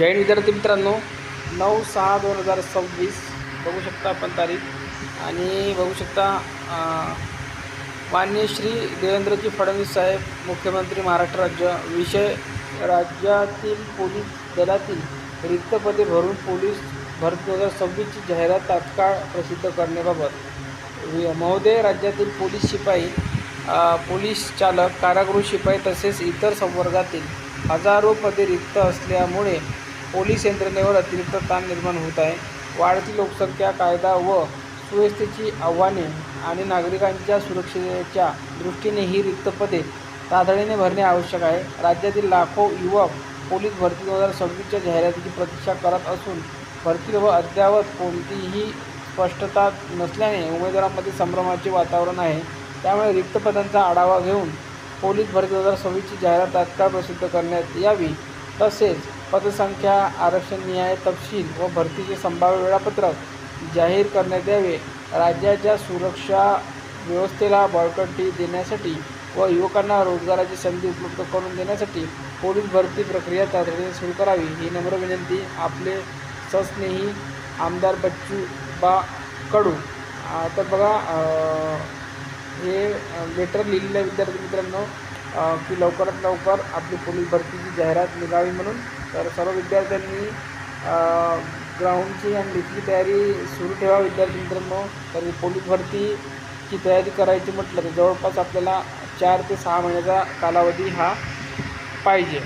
जय हिंद विद्यार्थी मित्रांनो, 9/6/2026 बघू शकता आपण तारीख आणि बघू शकता माननीय श्री देवेंद्रजी फडणवीस साहेब मुख्यमंत्री महाराष्ट्र राज्य विषय राज्यातील पोलीस दलातील रिक्त पदे भरून पोलीस भरती 2026ची जाहिरात तात्काळ प्रसिद्ध करण्याबाबत महोदय, राज्यातील पोलीस शिपाई, पोलीस चालक, कारागृह शिपाई तसेच इतर संवर्गातील हजारो पदे रिक्त असल्यामुळे पोलीस यंत्रणेवर अतिरिक्त ताण निर्माण होत आहे. वाढती लोकसंख्या, कायदा व सुव्यवस्थेची आव्हाने आणि नागरिकांच्या सुरक्षेच्या दृष्टीने ही रिक्त पदे तातडीने भरणे आवश्यक आहे. राज्यातील लाखो युवक पोलीस भरती 2026च्या जाहिरातीची प्रतीक्षा करत असून भरतीबाबत अद्यावत कोणतीही स्पष्टता नसल्याने उमेदवारांमध्ये संभ्रमाचे वातावरण आहे. त्यामुळे रिक्त पदांचा आढावा घेऊन पोलीस भरती 2026ची जाहिरात तात्काळ प्रसिद्ध करण्यात यावी. तसेच पदसंख्या, आरक्षण निहाय तपशील व भरतीचे संभाव्य वेळापत्रक जाहीर करण्यात यावे. राज्याच्या सुरक्षा व्यवस्थेला बळकटी देण्यासाठी व युवकांना रोजगाराची संधी उपलब्ध करून देण्यासाठी पोलीस भरती प्रक्रिया तातडीने सुरू करावी, ही नम्र विनंती. आपले सस्नेही आमदार बच्चू बा कडू. तर बघा, हे लेटर लिहिलेलं आहे विद्यार्थी मित्रांनो की लवकरात लवकर आपली पोलीस भरतीची जाहिरात निघावी म्हणून. तर सर्व विद्यार्थ्यांनी ग्राउंडची आणि लिखित तयारी सुरू ठेवा विद्यार्थी मित्रांनो. तर पोलीस भरतीची तयारी करायची म्हटलं तर जवळपास आपल्याला 4 ते 6 महिन्याचा कालावधी हा पाहिजे.